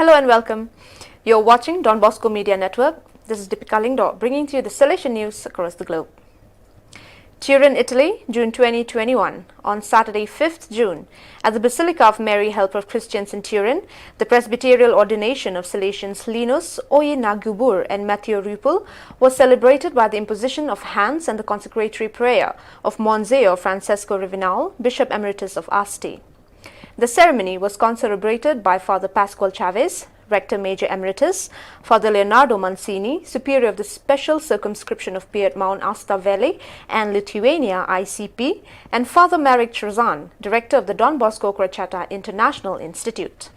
Hello and welcome. You're watching Don Bosco Media Network. This is Deepika Lingdo bringing to you the Salesian news across the globe. Turin, Italy, June 2021. On Saturday, 5th June, at the Basilica of Mary Help of Christians in Turin, the Presbyterial ordination of Salesians Linus Oyinagubur and Matteo Rupel was celebrated by the imposition of hands and the consecratory prayer of Monsignor Francesco Rivinal, Bishop Emeritus of Asti. The ceremony was concelebrated by Father Pascual Chavez, Rector Major Emeritus, Father Leonardo Mancini, Superior of the Special Circumscription of Piedmont Asta Valley and Lithuania ICP, and Father Marek Trzan, Director of the Don Bosco Crocetta International Institute.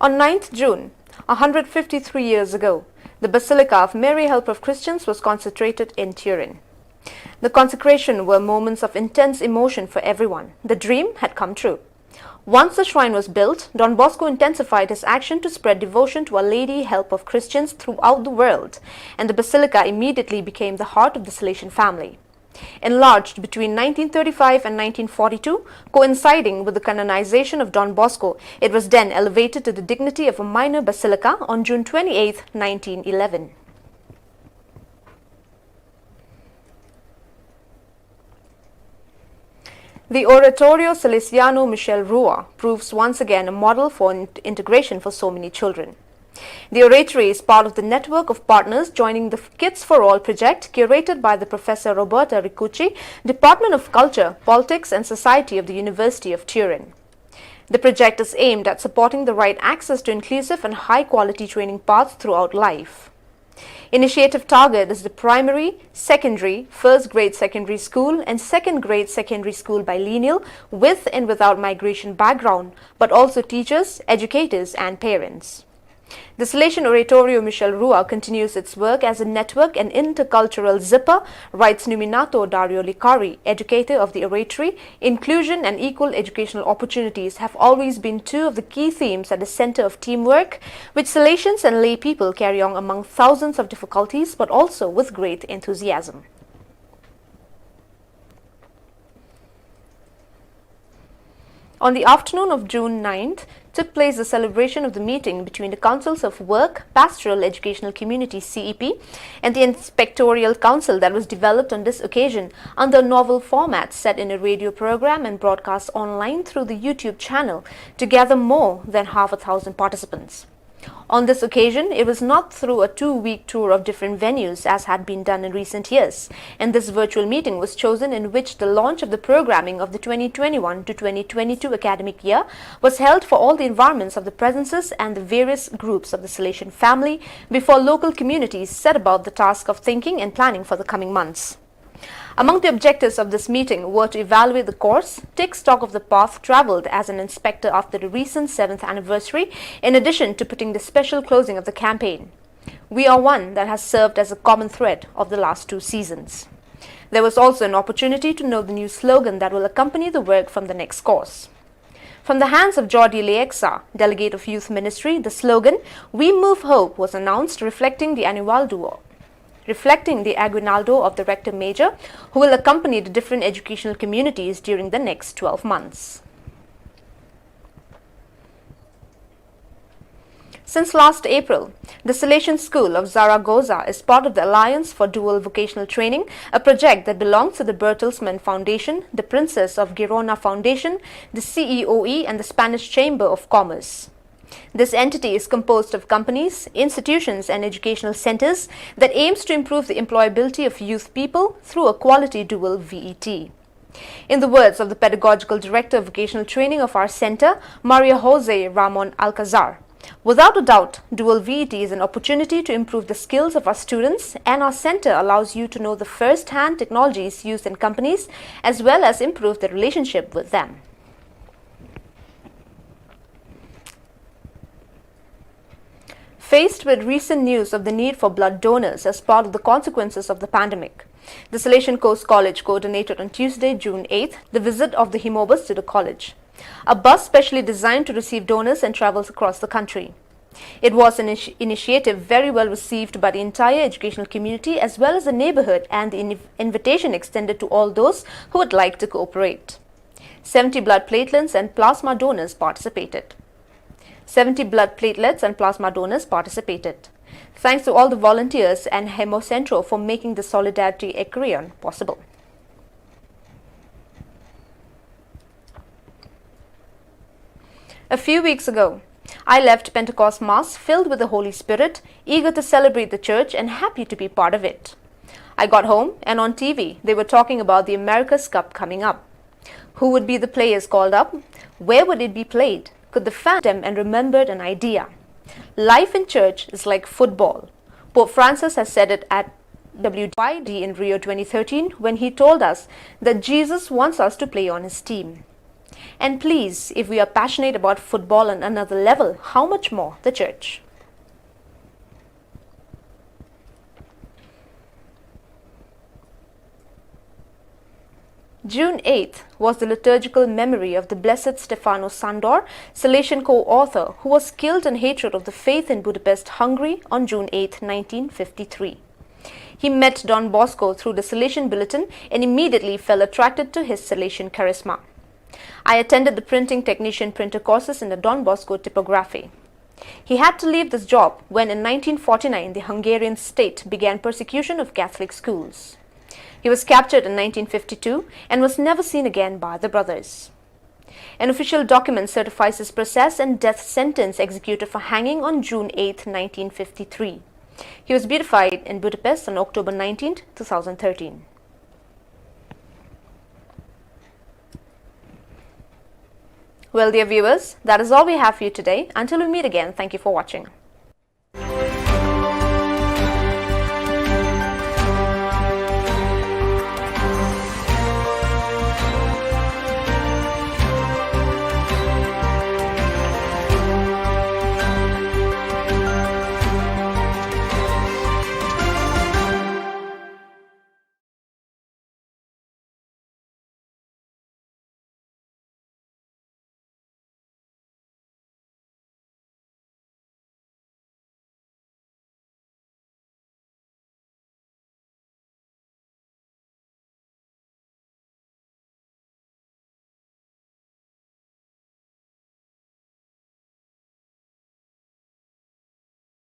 On 9th June, 153 years ago, the Basilica of Mary Help of Christians was consecrated in Turin. The consecration were moments of intense emotion for everyone. The dream had come true. Once the shrine was built, Don Bosco intensified his action to spread devotion to Our Lady Help of Christians throughout the world, and the Basilica immediately became the heart of the Salesian family. Enlarged between 1935 and 1942, coinciding with the canonization of Don Bosco, it was then elevated to the dignity of a minor basilica on June 28, 1911. The Oratorio Salesiano Michel Rua proves once again a model for integration for so many children. The oratory is part of the network of partners joining the Kids for All project curated by the Professor Roberta Ricucci, Department of Culture, Politics and Society of the University of Turin. The project is aimed at supporting the right access to inclusive and high-quality training paths throughout life. Initiative target is the primary, secondary, first grade secondary school and second grade secondary school bilingual with and without migration background, but also teachers, educators and parents. The Salesian Oratorio Michel Rua continues its work as a network and intercultural zipper, writes Numinato Dario Licari, educator of the oratory. Inclusion and equal educational opportunities have always been two of the key themes at the center of teamwork, which Salesians and lay people carry on among thousands of difficulties, but also with great enthusiasm. On the afternoon of June 9th, took place the celebration of the meeting between the Councils of Work, Pastoral Educational Community CEP and the Inspectorial Council that was developed on this occasion under a novel format set in a radio program and broadcast online through the YouTube channel to gather more than 500 participants. On this occasion, it was not through a 2-week tour of different venues as had been done in recent years, and this virtual meeting was chosen in which the launch of the programming of the 2021 to 2022 academic year was held for all the environments of the presences and the various groups of the Salesian family before local communities set about the task of thinking and planning for the coming months. Among the objectives of this meeting were to evaluate the course, take stock of the path travelled as an inspector after the recent 7th anniversary, in addition to putting the special closing of the campaign. We are one that has served as a common thread of the last 2 seasons. There was also an opportunity to know the new slogan that will accompany the work from the next course. From the hands of Jordi Leexa, Delegate of Youth Ministry, the slogan, "We Move Hope," was announced, reflecting the aguinaldo of the Rector Major, who will accompany the different educational communities during the next 12 months. Since last April, the Salesian School of Zaragoza is part of the Alliance for Dual Vocational Training, a project that belongs to the Bertelsmann Foundation, the Princess of Girona Foundation, the CEOE and the Spanish Chamber of Commerce. This entity is composed of companies, institutions and educational centers that aims to improve the employability of youth people through a quality dual VET. In the words of the Pedagogical Director of Vocational Training of our center, Maria Jose Ramon Alcazar, without a doubt, dual VET is an opportunity to improve the skills of our students, and our center allows you to know the first-hand technologies used in companies as well as improve the relationship with them. Faced with recent news of the need for blood donors as part of the consequences of the pandemic, the Salesian Coast College coordinated on Tuesday, June 8th, the visit of the Hemobus to the college, a bus specially designed to receive donors and travels across the country. It was an initiative very well received by the entire educational community as well as the neighborhood, and the invitation extended to all those who would like to cooperate. 70 blood platelets and plasma donors participated. 70 blood platelets and plasma donors participated. Thanks to all the volunteers and Hemocentro for making the Solidarity Ekrion possible. A few weeks ago, I left Pentecost Mass filled with the Holy Spirit, eager to celebrate the church and happy to be part of it. I got home and on TV they were talking about the America's Cup coming up. Who would be the players called up? Where would it be played? Could the fans them and remembered an idea? Life in church is like football. Pope Francis has said it at WYD in Rio 2013 when he told us that Jesus wants us to play on his team. And please, if we are passionate about football on another level, how much more the church? June 8th was the liturgical memory of the Blessed Stefano Sandor, Salesian co-author, who was killed in hatred of the faith in Budapest, Hungary on June 8, 1953. He met Don Bosco through the Salesian Bulletin and immediately fell attracted to his Salesian charisma. I attended the printing technician printer courses in the Don Bosco typography. He had to leave this job when in 1949 the Hungarian state began persecution of Catholic schools. He was captured in 1952 and was never seen again by the brothers. An official document certifies his process and death sentence executed for hanging on June 8, 1953. He was beatified in Budapest on October 19, 2013. Well, dear viewers, that is all we have for you today. Until we meet again, thank you for watching.